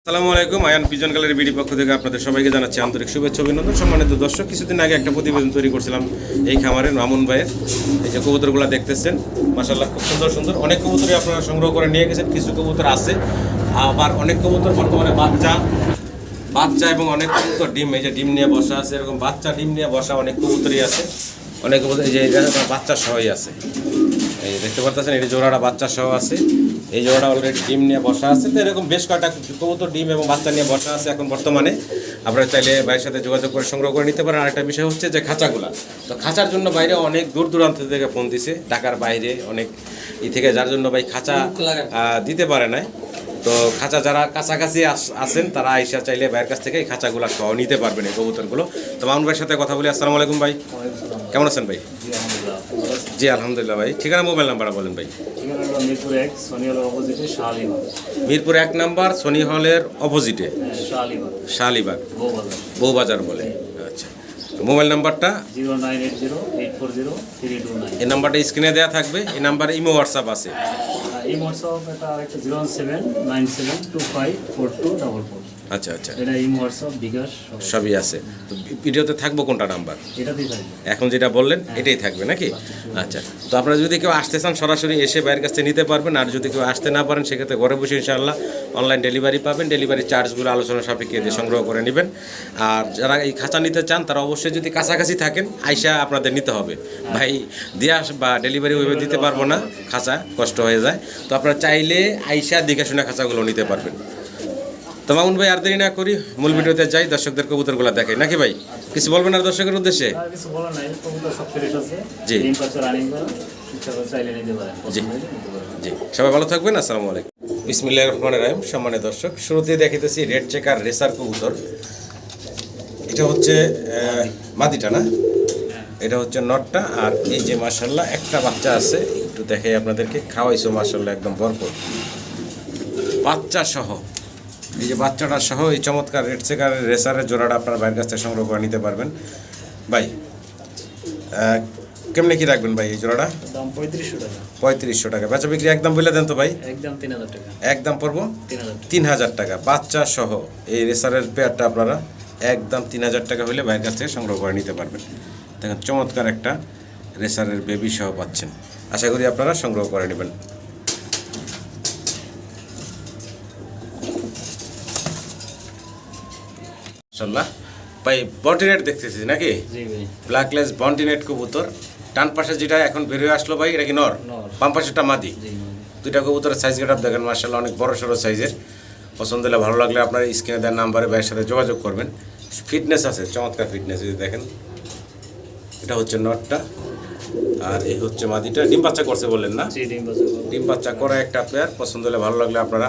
আসসালামু আলাইকুম। Ayaan pigeon gallery BD পক্ষ থেকে আপনাদের সবাইকে জানাচ্ছি আন্তরিক শুভেচ্ছা অভিনন্দন। সম্মানিত দর্শক, কিছুদিন আগে একটা প্রতিবেদন তৈরি করছিলাম এই খামারের মামুন ভাইয়ের। এই যে কবুতরগুলো দেখতেছেন, মাশাআল্লাহ খুব সুন্দর সুন্দর অনেক কবুতরই আপনারা সংগ্রহ করে নিয়ে গেছেন। কিছু কবুতর আছে, আবার অনেক কবুতর বর্তমানে বাচ্চা এবং অনেক কবুতর ডিম, এই যে ডিম নিয়ে বসা আছে, এরকম বাচ্চা ডিম নিয়ে বসা অনেক কবুতরই আছে। অনেক কবুতর এই যে বাচ্চা সহই আছে, এই দেখতে পারতেছেন এই জোড়াটা বাচ্চা সহ আছে। এই জোড়াটা অলরেডি ডিম নিয়ে বসা আছে। তো এরকম বেশ কয়েকটা কবুতর ডিম এবং বাচ্চা নিয়ে বসা আছে এখন বর্তমানে। আপনারা চাইলে ভাইয়ের সাথে যোগাযোগ করে সংগ্রহ করে নিতে পারেন। আরেকটা বিষয় হচ্ছে যে খাঁচাগুলা, তো খাঁচার জন্য বাইরে অনেক দূর দূরান্ত থেকে ফোন দিছে, ঢাকার বাইরে অনেক থেকে, যার জন্য ভাই খাঁচা দিতে পারে না। তো খাঁচা যারা কাছাকাছি আছেন তারা আইসা চাইলে ভাইয়ের কাছ থেকে এই খাঁচাগুলা সহ নিতে পারবেন, এই কবুতরগুলো। তো মামুন ভাইয়ের সাথে কথা বলি। আসসালামু আলাইকুম ভাই, কেমন আছেন ভাই? জি আলহামদুলিল্লাহ ভাই। ঠিকানা মোবাইল নাম্বারটা বলেন ভাই। মিরপুর 1 নাম্বার সনি হলের অপোজিটে শালিবাগ বউবাজার বলে। আচ্ছা, মোবাইল নাম্বারটা 0980840329। এই নাম্বারটা স্ক্রিনে দেওয়া থাকবে। এই নাম্বারে ইমো হোয়াটসঅ্যাপ আছে। এই হোয়াটসঅ্যাপ এটা একটা 01797254244। আচ্ছা আচ্ছা, এটা এই হোয়াটসঅ্যাপ বিকাশ সবই আছে। তো ভিডিওতে থাকবো কোনটা নাম্বার? এটাতেই থাকবে। এখন যেটা বললেন এটাই থাকবে নাকি? আচ্ছা, তো আপনারা যদি কেউ আসতে চান সরাসরি এসে বাইরের কাছ থেকে নিতে পারবেন। আর যদি কেউ আসতে না পারেন সেক্ষেত্রে ঘরে বসে ইনশাআল্লাহ অনলাইন ডেলিভারি পাবেন। ডেলিভারি চার্জগুলো আলোচনা সাপেক্ষে দিয়ে সংগ্রহ করে নেবেন। আর যারা এই খাঁচা নিতে চান তারা অবশ্যই যদি কাছাকাছি থাকেন আইসা আপনাদের নিতে হবে। ভাই দিয়ে বা ডেলিভারি ওইভাবে দিতে পারবো না, খাঁচা কষ্ট হয়ে যায়। তো আপনারা চাইলে আইসা দেখে শুনে খাঁচাগুলো নিতে পারবেন। তো মামুন ভাই আর দেরি না করি, মূল ভিডিওতে যাই, দর্শকদের কবুতরগুলো দেখাই নাকি ভাই? কিছু বলবেন আর দর্শকের উদ্দেশ্যে? কিছু বলার নাই, কবুতর সব ফ্রেশ আছে। জি ডিম পাচ্ছ রানিং করা, ইচ্ছা করে চাইলে নিতে পারেন। জি জি, সবাই ভালো থাকবেন। আসসালামু আলাইকুম। বিসমিল্লাহির রহমানির রহিম। সম্মানিত দর্শক, শুরুতেই দেখিতেছি রেড চেকার রেসার কবুতর। এটা হচ্ছে মাদিটা না, এটা হচ্ছে নটটা। আর এই যে মাশাআল্লাহ একটা বাচ্চা আছে, একটু দেখাই আপনাদেরকে। খাওয়াইছো মাশাআল্লাহ একদম ভরপুর বাচ্চা সহ। এই যে বাচ্চাটা সহ এই চমৎকার রেড চেকারের রেসারের জোড়াটা আপনার বাইরের কাছ থেকে সংগ্রহ করে নিতে পারবেন। ভাই কেমনে কি রাখবেন ভাই এই জোড়াটা? দাম 3500 টাকা। 3500 টাকা বেচা বিক্রি একদম বলে দেন তো ভাই। একদম 3000 টাকা। একদম পড়বো 3000 3000 টাকা বাচ্চা সহ। এই রেসারের পেয়ারটা আপনারা একদম 3000 টাকা হলে ভাইয়ের কাছ থেকে সংগ্রহ করে নিতে পারবেন। দেখেন চমৎকার একটা রেসারের বেবি সহ পাচ্ছেন। আশা করি আপনারা সংগ্রহ করে নেবেন। মাশাআল্লাহ ভাই, বন্টিনেট দেখতেছি নাকি? জি ভাই। ব্ল্যাকলেস বন্টিনেট কবুতর। ডান পাশে যেটা এখন বেরিয়ে আসলো ভাই, এটা কি নর? বাম পাশেটা মাদি। জি। দুইটা কবুতরের সাইজ গেট আপ দেখেন মাশাআল্লাহ, অনেক বড় সড়ো সাইজের। পছন্দ হলে ভালো লাগলে আপনার স্ক্রিনে দেওয়ার নাম্বারে ভাইয়ের সাথে যোগাযোগ করবেন। ফিটনেস আছে, চমৎকার ফিটনেস। যদি দেখেন এটা হচ্ছে নটটা, আর এই হচ্ছে মাদিটা। ডিম বাচ্চা করছে বললেন না? জি, ডিম পাচ্ছ। ডিম বাচ্চা করা একটা পেয়ার। পছন্দ হলে ভালো লাগলে আপনারা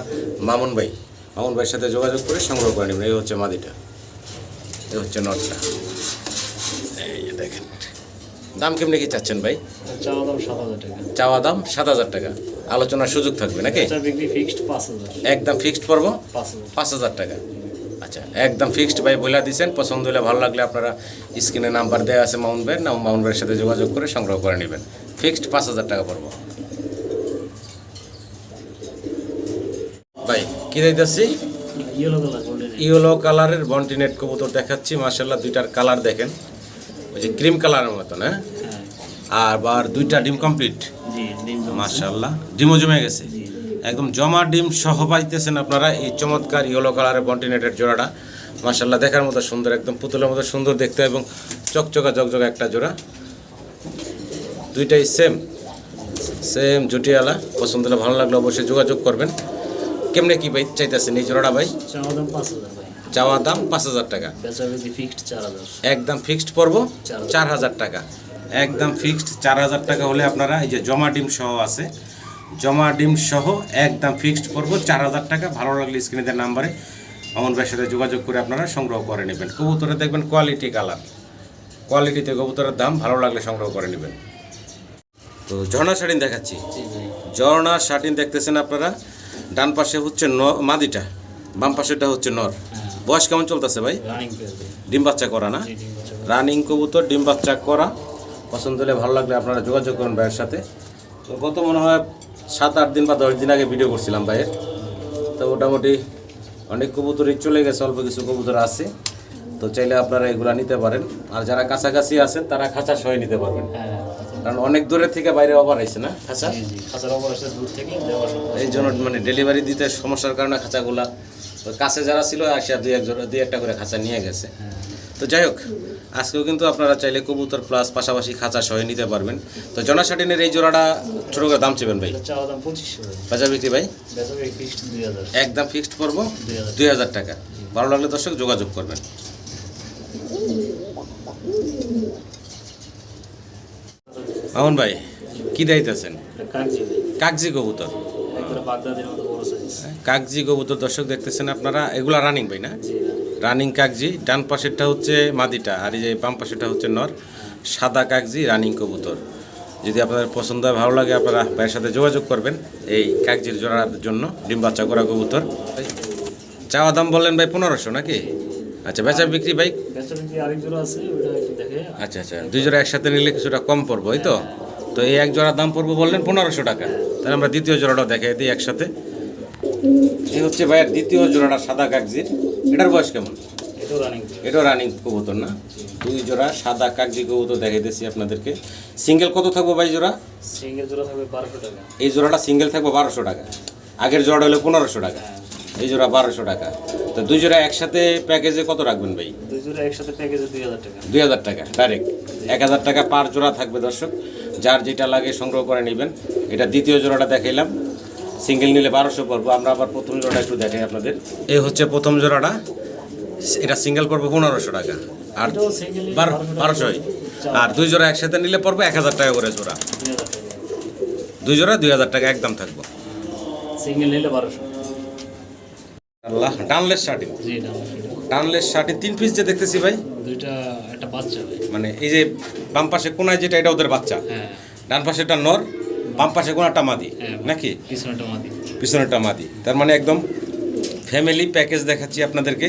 মামুন ভাইয়ের সাথে যোগাযোগ করে সংগ্রহ করে নেবেন। এই হচ্ছে মাদিটা, এই হচ্ছে নটটা। এই যে দেখেন, দাম কেমনি কি চাচ্ছেন ভাই? চাওয়া দাম 7000 টাকা। চাওয়া দাম 7000 টাকা, আলোচনার সুযোগ থাকবে নাকি? বেচা বিক্রি ফিক্সড 5000। একদম ফিক্সড পড়বো 5000। 5000 টাকা। আচ্ছা, একদম ফিক্সড ভাই বলে দিচ্ছেন। পছন্দ হলে ভালো লাগলে আপনারা স্ক্রিনে নাম্বার দেওয়া আছে মামুন ভাইয়ের সাথে যোগাযোগ করে সংগ্রহ করে নেবেন। ফিক্সড 5000 টাকা পড়বো ভাই। কি দিতেছি? ইয়েলো কালারের বন্টিনেট কবুতর দেখাচ্ছি। মাশাআল্লাহ দুইটার কালার দেখেন, ওই যে ক্রিম কালারের মতন। হ্যাঁ, আর দুইটা ডিম কমপ্লিট। জি, ডিম মাশাআল্লাহ ডিমও জমে গেছে, একদম জমা ডিম সহ পাইতেছেন আপনারা এই চমৎকার ইয়েলো কালারের বন্টিনেটের জোড়াটা। মাশাআল্লাহ দেখার মতো সুন্দর, একদম পুতুলের মতো সুন্দর দেখতে এবং চকচকা জকজকা একটা জোড়া। দুইটাই সেম জুটিয়ালা। পছন্দ হলে ভালো লাগলে অবশ্যই যোগাযোগ করবেন। কেমনে কি ভাই চাইতেছেন এই জোড়াটা ভাই? চাওয়া দাম 5000 ভাই। চাওয়া দাম 5000 টাকা। বেচা বিক্রি ফিক্সড 4000। একদম ফিক্সড পড়বো 4000 টাকা। একদম ফিক্সড 4000 টাকা হলে আপনারা এই যে জমা ডিম সহ আছে, জমা ডিম সহ একদম ফিক্সড পড়বো 4000 টাকা। ভালো লাগলে স্ক্রিনে দেওয়ার নাম্বারে মামুন ভাইয়ের সাথে যোগাযোগ করে আপনারা সংগ্রহ করে নেবেন। কবুতরে দেখবেন কোয়ালিটি কালার, কোয়ালিটিতে কবুতরের দাম, ভালো লাগলে সংগ্রহ করে নেবেন। তো ঝর্ণা শাটিন দেখাচ্ছি। ঝর্ণা শাটিন দেখতেছেন আপনারা। ডান পাশে হচ্ছে মাদিটা, বাম পাশেটা হচ্ছে নর। বয়স কেমন চলতেছে ভাই? ডিম বাচ্চা করা না? রানিং কবুতর, ডিম বাচ্চা করা। পছন্দ হলে ভালো লাগলে আপনারা যোগাযোগ করুন ভাইয়ের সাথে। তো গত মনে হয় 7-8 দিন বা 10 দিন আগে ভিডিও করছিলাম ভাইয়ের। তো মোটামুটি অনেক কবুতরই চলে গেছে, অল্প কিছু কবুতর আছে, তো চাইলে আপনারা এগুলা নিতে পারেন। আর যারা কাছাকাছি আছেন তারা খাঁচা সহ নিতে পারবেন, হ্যাঁ কারণ অনেক দূরের থেকে বাইরে অফার আইছে না খাঁচা, জি জি খাঁচার অপর আসলে দূর থেকে দেওয়া সম্ভব। এই জন্য মানে ডেলিভারি দিতে সমস্যার কারণে খাঁচাগুলা তো কাছে যারা ছিল আসিয়া দুই একটা করে খাঁচা নিয়ে গেছে। তো যাই হোক, আজকেও কিন্তু আপনারা চাইলে কবুতর প্লাস পাশাপাশি খাঁচা সহ নিতে পারবেন। তো জনা শাটিনের এই জোড়াটা ছোট করে দাম চেবেন ভাই? এটা চাওয়া দাম 2500 টাকা, বাজার বিক্রি ভাই বেচা বিক্রি ফিক্সড 2000। একদম ফিক্সড পড়বো 2000 2000 টাকা। ভালো লাগলে দর্শক যোগাযোগ করবেন। মামুন ভাই কি দাইতেছেন? এটা কাগজি ভাই, কাগজি কবুতর, একবারে বাগদাদের মতো বড় সাইজ। কাগজি কবুতর দর্শক দেখতেছেন আপনারা, এগুলা রানিং ভাই না? জি রানিং কাগজি, ডান পাশেরটা হচ্ছে মাদিটা আর এই যে বাম পাশেরটা হচ্ছে নর, সাদা কাগজি রানিং কবুতর। যদি আপনাদের পছন্দ হয়, ভালো লাগে, আপনারা ভাইয়ের সাথে যোগাযোগ করবেন এই কাগজির জোড়ার জন্য। ডিম বাচ্চা করা কবুতর। চাওয়া দাম বললেন ভাই 1500 নাকি? আচ্ছা, বেচা বিক্রি ভাই? বেচা বিক্রি আরেক জোড়া আছে, ওটা একটু দেখে। আচ্ছা আচ্ছা, দুই জোড়া একসাথে নিলে কিছুটা কম পড়বো, এই তো? তো এই এক জোড়ার দাম পড়বো বললেন 1500 টাকা। তাহলে আমরা দ্বিতীয় জোড়াটাও দেখে দিই একসাথে। এই হচ্ছে ভাইয়ের দ্বিতীয় জোড়াটা সাদা কাগজির। এটার বয়স কেমন? এটাও রানিং। এটাও রানিং কবুতর না? দুই জোড়া সাদা কাগজি কবুতর দেখাই দিচ্ছি আপনাদেরকে। সিঙ্গেল কত থাকবো ভাই জোড়া? সিঙ্গেল জোড়া থাকবে 1200 টাকা। এই জোড়াটা সিঙ্গেল থাকবো 1200 টাকা। আগের জোড়াটা হলো 1500 টাকা, এই জোড়া 1200 টাকা। তো দুই জোড়া একসাথে প্যাকেজে কত রাখবেন ভাই? দুই জোড়া একসাথে প্যাকেজে 2000 টাকা। 2000 টাকা ডাইরেক্ট, 1000 টাকা পার জোড়া থাকবে দর্শক। যার যেটা লাগে সংগ্রহ করে নেবেন। এটা দ্বিতীয় জোড়াটা দেখাইলাম, সিঙ্গেল নিলে 1200 পড়বো। আমরা আবার প্রথম জোড়াটা একটু দেখাই আপনাদের। এই হচ্ছে প্রথম জোড়াটা, এটা সিঙ্গেল পড়বো 1500 টাকা আর এটাও সিঙ্গেল 1200। আর দুই জোড়া একসাথে নিলে পড়বে 1000 টাকা করে জোড়া। 2000 টাকা। দুই জোড়া 2000 টাকা একদম থাকবো। সিঙ্গেল নিলে 1200। আল্লাহ, ডানলেস শার্টিং। জি এটা ডানলেস শার্টিং 3 পিস যে দেখতেছি ভাই, দুইটা একটা বাচ্চা ভাই। মানে এই যে বাম পাশে কোনায় যেটা, এটা ওদের বাচ্চা। হ্যাঁ ডান পাশে একটা নর, বাম পাশে কোনাটা মাদি হ্যাঁ, নাকি? পিছনেটা মাদি। পিছনেরটা মাদি। তার মানে একদম ফ্যামিলি প্যাকেজ দেখাচ্ছি আপনাদেরকে।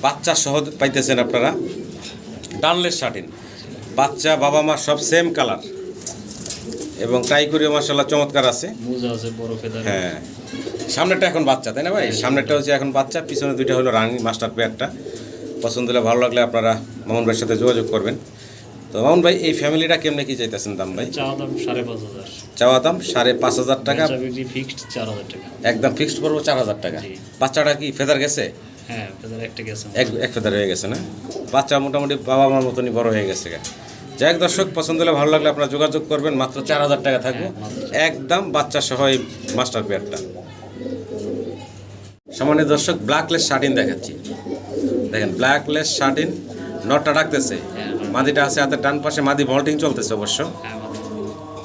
বাচ্চা সহ পাইতেছেন আপনারা। ডানলেস শার্টিন, বাচ্চা বাবা মা সব সেম কালার এবং ট্রাই করিও মাশাআল্লাহ চমৎকার আছে। মুজা আছে বড় ফেদার। হ্যাঁ, সামনেটা এখন বাচ্চা তাই না ভাই? সামনেরটা হচ্ছে এখন বাচ্চা, পিছনে দুইটা হলো রানি মাস্টার পেয়ারটা। পছন্দ হলে, ভালো লাগলে আপনারা মামুন ভাইয়ের সাথে যোগাযোগ করবেন। তো মামুন ভাই এই ফ্যামিলিটা কেমনে কি চাইতেছেন দাম ভাই? চাওয়া দাম 5500। চাওয়া দাম 5500 টাকা, বেচা বিক্রি ফিক্সড 4000 টাকা। একদম ফিক্সড পড়বো 4000 টাকা। জি। বাচ্চাটা কি ফেদার গেছে? হ্যাঁ ফেদার একটা গেছে। এক ফেদার হয়ে গেছে না? বাচ্চা মোটামুটি বাবা মার মতনই বড় হয়ে গেছে। যাই হোক দর্শক, পছন্দ হলে, ভালো লাগলে আপনারা যোগাযোগ করবেন। মাত্র 4000 টাকা থাকবে একদম বাচ্চা সহ এই মাস্টার পেয়ারটা। সামান্য দর্শক ব্ল্যাকলেস শার্টিন দেখাচ্ছি। দেখেন ব্ল্যাকলেস শার্টিন, নটটা ডাকতেছে, মাদিটা আছে হাতের ডান পাশে, মাদি মল্টিং চলতেছে অবশ্য। হ্যাঁ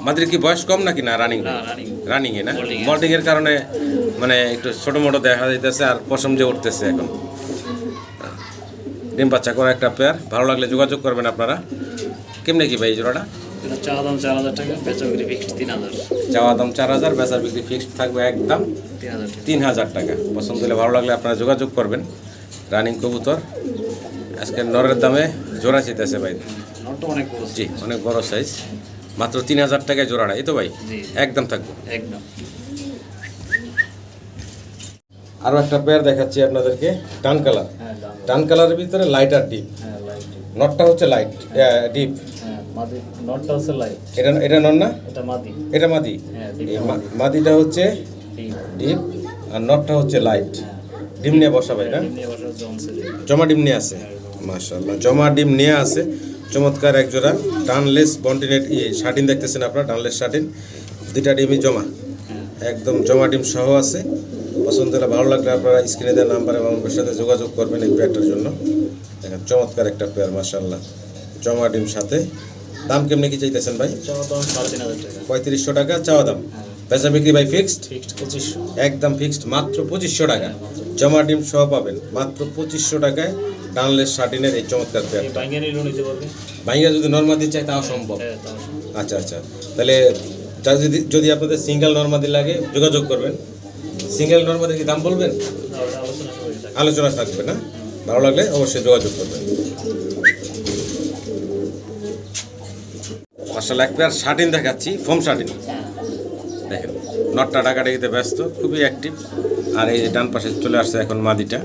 মাদির কি বয়স কম নাকি না রানিং? না রানিং। রানিংয়ে না, Molting এ। মল্টিংয়ের কারণে মানে একটু ছোটো মোটো দেখা যাইতেছে আর পশম যে উঠতেছে এখন। ডিম বাচ্চা করা একটা পেয়ার, ভালো লাগলে যোগাযোগ করবেন আপনারা। কেমনে কি ভাই এই জোড়াটা? এটা চাওয়া দাম 4000 টাকা, বেচা বিক্রি ফিক্সড 3000। চাওয়া দাম 4000, বেচার বিক্রি ফিক্সড থাকবে একদম 3000 টাকা। 3000 টাকা। পছন্দ হলে, ভালো লাগলে আপনারা যোগাযোগ করবেন। রানিং কবুতর আজকে নরের দামে জোড়া চাইতেছে ভাই। নটটা অনেক বড়। জি, অনেক বড় সাইজ। মাত্র 3000 টাকায় জোড়াটা, এই তো ভাই? জি একদম থাকবে। একদম। আরও একটা পেয়ার দেখাচ্ছি আপনাদেরকে, টান কালার। হ্যাঁ দাম। টান কালারের ভিতরে লাইট আর ডিপ। হ্যাঁ লাইট। নটটা হচ্ছে লাইট, ডিপ। হ্যাঁ মাদি। নটটা হচ্ছে লাইট। এটা নর না? এটা মাদি। এটা মাদি। হ্যাঁ এই মাদিটা হচ্ছে ডিপ আর নটটা হচ্ছে লাইট। ডিম নিয়ে বসা ভাই না? এমনি বসা জমছে। জমা ডিম নিয়ে আছে, মাশাআল্লাহ জমা ডিম নিয়ে আছে। চমৎকার এক জোড়া ডানলেস বন্টিনেট শার্টিন দেখতেছেন আপনারা, ডানলেস শার্টিন, দুইটা ডিমই জমা, একদম জমা ডিম সহ আছে। পছন্দ হলে, ভালো লাগলে আপনারা স্ক্রিনে দেওয়া নাম্বারে মামুনের সাথে যোগাযোগ করবেন এই পেয়ারটার জন্য। দেখেন চমৎকার একটা পেয়ার মাশাআল্লাহ, জমা ডিম সাথে। দাম কেমনে কি চাইতেছেন ভাই? চাওয়া দাম 3500 টাকা। 3500 টাকা চাওয়া দাম। বেচা বিক্রি ভাই ফিক্সড? ফিক্সড 2500। একদম ফিক্সড, মাত্র 2500 টাকা। জমা ডিম সহ পাবেন মাত্র 2500 টাকায় ডানলেস শার্টিনের এই চমৎকার পেয়ার। এই বাইঙ্গানি লোন নিতে পারবে। ভাইয়া যদি নর্মাদি চাই তাও সম্ভব। হ্যাঁ তাও সম্ভব। আচ্ছা আচ্ছা, তাহলে যদি আপনাদের সিঙ্গেল নর্মাদি লাগে যোগাযোগ করবেন। সিঙ্গেল নর্মাদি কি দাম বলবেন? না, ওটা আলোচনা সবাই থাকে। আলোচনা থাকবে না? ভালো লাগলে অবশ্যই যোগাযোগ করবেন। মাশাআল্লাহ এক পেয়ার শার্টিন দেখাচ্ছি, ফোম শার্টিন। দেখেন নটটা ডাকাডাকিতে ব্যস্ত, খুবই অ্যাক্টিভ। আর এই যে ডান পাশে চলে আসছে এখন মাদিটা,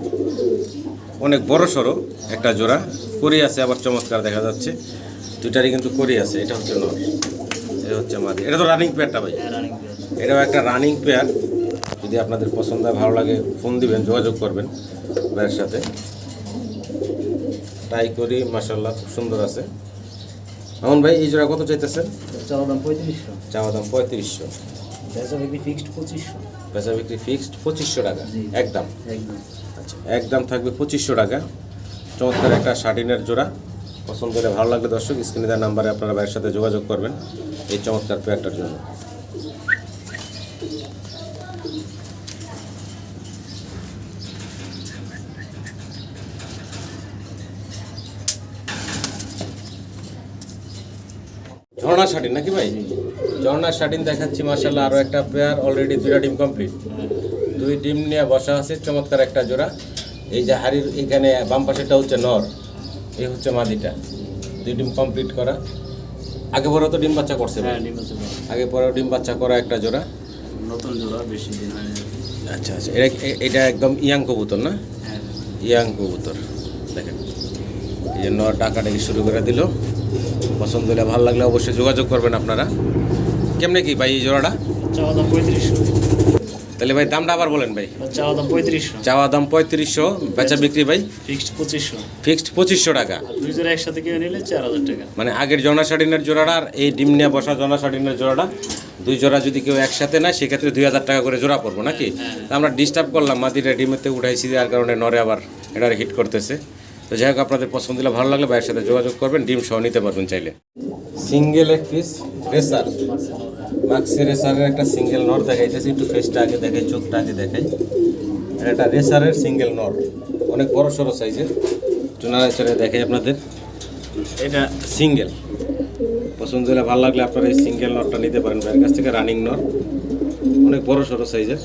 অনেক বড় সড়ো একটা জোড়া, করি আছে আবার চমৎকার দেখা যাচ্ছে, দুইটারই কিন্তু করি আছে। এটা হচ্ছে নর, এটা হচ্ছে মাদি। এটা তো রানিং পেয়ারটা ভাই, হ্যাঁ রানিং। এটাও একটা রানিং পেয়ার। যদি আপনাদের পছন্দ হয়, ভালো লাগে, ফোন দিবেন, যোগাযোগ করবেন ভাইয়ের সাথে। ট্রাই করি, মাশাআল্লাহ খুব সুন্দর আছে। মামুন ভাই এই জোড়া কত চাইতেছেন? চাওয়া দাম 3500, চাওয়া দাম 3500, বেচা বিক্রি ফিক্সড 2500। বেচা বিক্রি ফিক্সড 2500 টাকা জি। একদম। একদম। আচ্ছা, একদম থাকবে 2500 টাকা। চমৎকার একটা শার্টিনের জোড়া, পছন্দ হলে ভালো লাগলে দর্শক স্ক্রিনে দেওয়া নাম্বারে আপনারা ভাইয়ের সাথে যোগাযোগ করবেন এই চমৎকার পেয়ারটার জন্য। ঝর্ণা শার্টিন নাকি ভাই? ঝর্ণা শার্টিন দেখাচ্ছি, মাশাআল্লাহ আরও একটা পেয়ার, অলরেডি 2টা ডিম কমপ্লিট। 2 ডিম নিয়ে বসা আছে, চমৎকার একটা জোড়া। এই যে হাড়ির এখানে বাম পাশেটা হচ্ছে নর, এই হচ্ছে মাদিটা। 2 ডিম কমপ্লিট করা, আগে পরেও তো ডিম বাচ্চা করছে ভাই? হ্যাঁ ডিম আছে। আগে পরেও ডিম বাচ্চা করা একটা জোড়া। নতুন জোড়া, বেশি দিন হয়নি। আচ্ছা আচ্ছা, এটা একদম ইয়াং কবুতর না? হ্যাঁ। ইয়াং কবুতর। দেখেন এই যে নর ডাকাডাকি শুরু করে দিল। পছন্দ হলে ভালো লাগলে অবশ্যই যোগাযোগ করবেন আপনারা। কেমনে কি ভাই এই জোড়াটা? চাওয়া দাম 3500। তাহলে ভাই দামটা আবার বলেন ভাই। চাওয়া দাম 3500, চাওয়া দাম 3500, বেচা বিক্রি ভাই ফিক্সড 2500। ফিক্সড 2500 টাকা। আর 2 জোড়া একসাথে কিনে নিলে 4000 টাকা। মানে আগের জনা শার্টিনের জোড়াটা আর এই ডিম নিয়ে বসা জনা শার্টিনের জোড়াটা, 2 জোড়া যদি কেউ একসাথে নেয় সেক্ষেত্রে 2000 টাকা করে জোড়া পড়বো নাকি? তা আমরা ডিস্টার্ব করলাম, মাদিটা ডিমেতে উঠাইছি, যার কারণে নরে আবার এটা হিট করতেছে। তো যাই হোক, আপনাদের পছন্দ হলে ভালো লাগলে ভাইয়ের সাথে যোগাযোগ করবেন, ডিম সহ নিতে পারবেন চাইলে। সিঙ্গেল এক পিস রেসার, মাক্সি রেসারের একটা সিঙ্গেল নর দেখাইতেছি। একটু ফেসটা আগে দেখাই, চোখটা আগে দেখাই। এটা রেসারের সিঙ্গেল নর, অনেক বড় সড়ো সাইজের। একটু নাড়াচাড়া দেখাই আপনাদের। এটা সিঙ্গেল, পছন্দ হলে ভালো লাগলে আপনারা এই সিঙ্গেল নরটা নিতে পারেন ভাইয়ের কাছ থেকে। রানিং নর, অনেক বড় সড়ো সাইজের।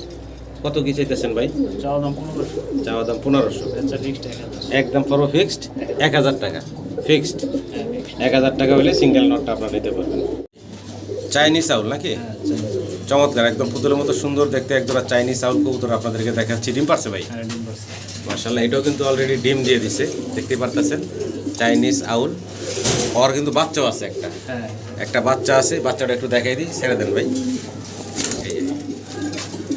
কত কি চাইতেছেন ভাই? চাওয়া দাম 1500, চাওয়া দাম 1500, বেচা ফিক্সড 1000। একদম পড়বো ফিক্সড 1000 টাকা। ফিক্সড হ্যাঁ ফিক্সড। 1000 টাকা হলে সিঙ্গেল নটটা আপনারা নিতে পারবেন। চাইনিজ আউল নাকি? হ্যাঁ চমৎকার, একদম পুতুলের মতো সুন্দর দেখতে একজোড়া চাইনিজ আউল কবুতর আপনাদেরকে দেখাচ্ছি। ডিম পারছে ভাই? হ্যাঁ ডিম পারছে। মাশাআল্লাহ, এটাও কিন্তু অলরেডি ডিম দিয়ে দিছে, দেখতে পারতেছেন। চাইনিজ আউল, ওর কিন্তু বাচ্চাও আছে একটা, হ্যাঁ একটা বাচ্চা আছে। বাচ্চাটা একটু দেখাই দিই, ছেড়ে দেন ভাই। এই যে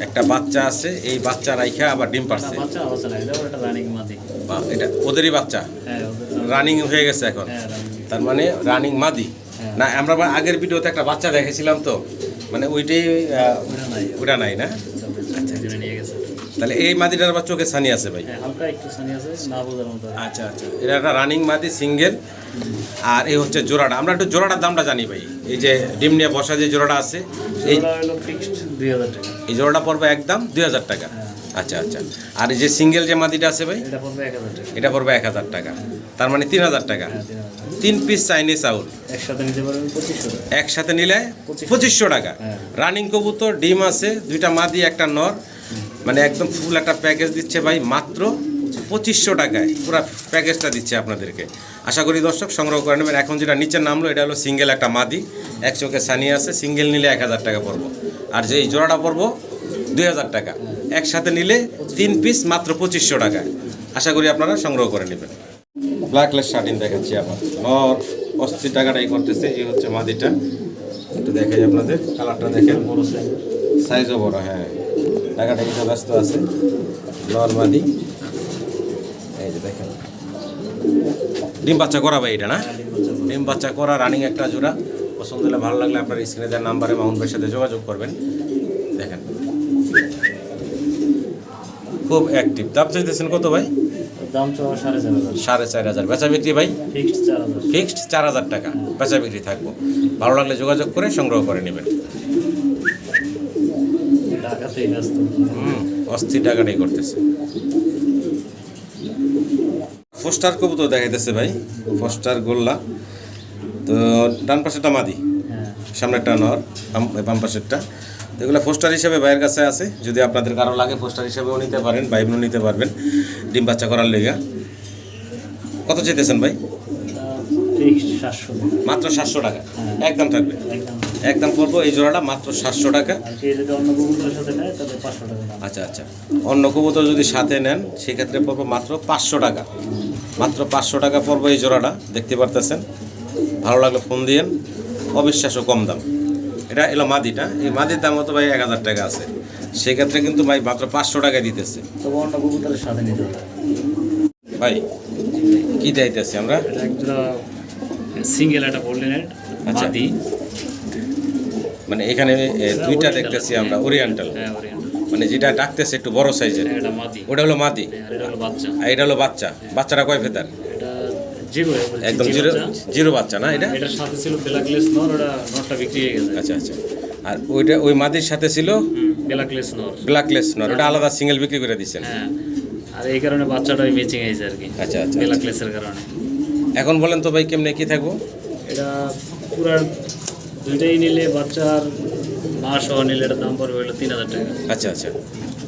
একটা বাচ্চা আছে, এই বাচ্চা রাইখা আবার ডিম পারছে। বাচ্চা আছে না, এটা একটা রানিং মাদি। বা এটা ওদেরই বাচ্চা, হ্যাঁ রানিং হয়ে গেছে এখন। হ্যাঁ রানিং। তার মানে রানিং মাদি না? আমরা আগের ভিডিওতে একটা বাচ্চা দেখেছিলাম, তো মানে ওইটাই ওটা নাই না? আচ্ছা জেনে নিয়ে গেছে। তাহলে এই মাদিটার আবার চোখে ছানি আছে ভাই? হ্যাঁ হালকা একটু সানি আছে, না বোঝার মতো। আচ্ছা আচ্ছা, এটা একটা রানিং মাদি সিঙ্গেল। আর এই হচ্ছে জোড়াটা, আমরা একটু জোড়াটার দামটা জানি ভাই। এই যে ডিম নিয়ে বসা যে জোড়াটা আছে, এই জোড়া হলো ফিক্সড 2000 টাকা। এই জোড়াটা পড়বে একদম 2000 টাকা। আচ্ছা আচ্ছা, আর এই যে সিঙ্গেল যে মাদিটা আছে ভাই, এটা পড়বে 1000 টাকা। এটা পড়বে 1000 টাকা। তার মানে 3000 টাকা। হ্যাঁ 3000। 3 পিস চাইনিজ আউল একসাথে নিতে পারবেন 2500 টাকা। একসাথে নিলে 2500 টাকা। হ্যাঁ। রানিং কবুতর, ডিম আছে, 2টা মাদি একটা নর, মানে একদম ফুল একটা প্যাকেজ দিচ্ছে ভাই মাত্র 2500 টাকায়। পুরো প্যাকেজটা দিচ্ছে আপনাদেরকে। আশা করি দর্শক সংগ্রহ করে নেবেন। এখন যেটা নিচের নামলো এটা হলো সিঙ্গেল একটা মাদি, এক চোখে সানি আছে। সিঙ্গেল নিলে 1000 টাকা পড়বো, আর যে এই জোড়াটা পড়বো 2000 টাকা। একসাথে নিলে 3 পিস মাত্র 2500 টাকা। আশা করি আপনারা সংগ্রহ করে নেবেন। ব্ল্যাকলেস শার্টিন দেখাচ্ছি আবার, নর অস্থির টাকাটাই করতেছে। এই হচ্ছে মাদিটা, একটু দেখাই আপনাদের, কালারটা দেখেন, বড় সাইজ। সাইজও বড়। হ্যাঁ, টাকাটা কিন্তু ব্যস্ত আছে। নর মাদি, এই যে দেখেন, ডিম বাচ্চা করা ভাই এটা না? ডিম বাচ্চা করা রানিং একটা জোড়া। পছন্দ হলে ভালো লাগলে আপনার স্ক্রিনে দেওয়ার নাম্বারে মামুন ভাইয়ের সাথে যোগাযোগ করবেন। দেখেন খুব অ্যাক্টিভ। দাম চাইতেছেন কত ভাই? দাম চাওয়া 4500। 4500। বেচা বিক্রি ভাই? ফিক্সড 4000। ফিক্সড 4000 টাকা, বেচা বিক্রি থাকবো। ভালো লাগলে যোগাযোগ করে সংগ্রহ করে নেবেন। টাকাতেই ব্যস্ত। অস্থির টাকাটাই করতেছে। ফোস্টার কবুতর দেখাইতেছে ভাই, ফোস্টার গোল্লা। তো ডান পাশেরটা মাদি, হ্যাঁ সামনে একটা নর, বাম পাশেরটা। এগুলো পোস্টার হিসেবে ভাইয়ের কাছে আছে, যদি আপনাদের কারো লাগে পোস্টার হিসেবেও নিতে পারেন, ভাইবোনও নিতে পারবেন ডিম বাচ্চা করার লেগা। কত চাইতেছেন ভাই? ফিক্সড 700 টাকা। মাত্র 700 টাকা, হ্যাঁ। একদম থাকবে। একদম একদম পড়বো এই জোড়াটা মাত্র 700 টাকা। আর কেউ যদি অন্য কবুতরের সাথে নেয় তাহলে 500 টাকা দাম। আচ্ছা আচ্ছা, অন্য কবুতর যদি সাথে নেন সেক্ষেত্রে পড়বো মাত্র 500 টাকা। মাত্র 500 টাকা পড়বো এই জোড়াটা, দেখতে পারতেছেন। ভালো লাগলে ফোন দিয়েন, অবিশ্বাস্য কম দাম। এটা এলো মাদিটা, এই মাদির দাম হতো ভাই 1000 টাকা আছে, সেক্ষেত্রে কিন্তু ভাই মাত্র 500 টাকায় দিতেছে। তবে অন্য কবুতরের সাথে নিতে হবে। ভাই কি চাইতেছি আমরা? এটা একটা সিঙ্গেল একটা গোল্ডেনের আচ্ছা। মাদি। মানে এখানে দুইটা দেখতেছি আমরা, ওরিয়েন্টাল, হ্যাঁ ওরিয়েন্টাল। মানে যেটা ডাকতেছে একটু বড় সাইজের, হ্যাঁ, এটা মাদি। ওটা হলো মাদি, আর এটা হলো বাচ্চা। আর এটা হলো বাচ্চা। বাচ্চাটা কয় ফেদার? এটা জিরো, একদম জিরো বাচ্চা না এটা? এটার সাথে ছিল ব্ল্যাকলেস নর, ওটা নরটা বিক্রি হয়ে গেছে। আচ্ছা আচ্ছা, আর ওইটা ওই মাদির সাথে ছিল ব্ল্যাকলেস নর। ব্ল্যাকলেস নর, ওটা আলাদা সিঙ্গেল বিক্রি করে দিচ্ছেন। হ্যাঁ, আর এই কারণে বাচ্চাটা ম্যাচিং হয়েছে আর কি। আচ্ছা আচ্ছা, ব্ল্যাকলেসের কারণে। এখন বলেন তো ভাই কেমনে কি থাকবো? এটা পুরা দুইটাই নিলে, বাচ্চার মা সহ নিলে এটার দাম পড়বে হলো 3000 টাকা। আচ্ছা আচ্ছা,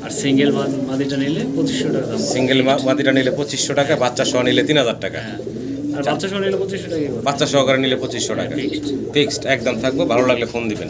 আর সিঙ্গেল মাদিটা নিলে 2500 টাকা দাম। সিঙ্গেল মাদিটা নিলে 2500 টাকা, বাচ্চা সহ নিলে 3000 টাকা। হ্যাঁ, আর বাচ্চা সহ নিলে 2500 টাকা। বাচ্চা সহকারে নিলে 2500 টাকা। ফিক্সড। ফিক্সড একদম থাকবো, ভালো লাগলে ফোন দিবেন।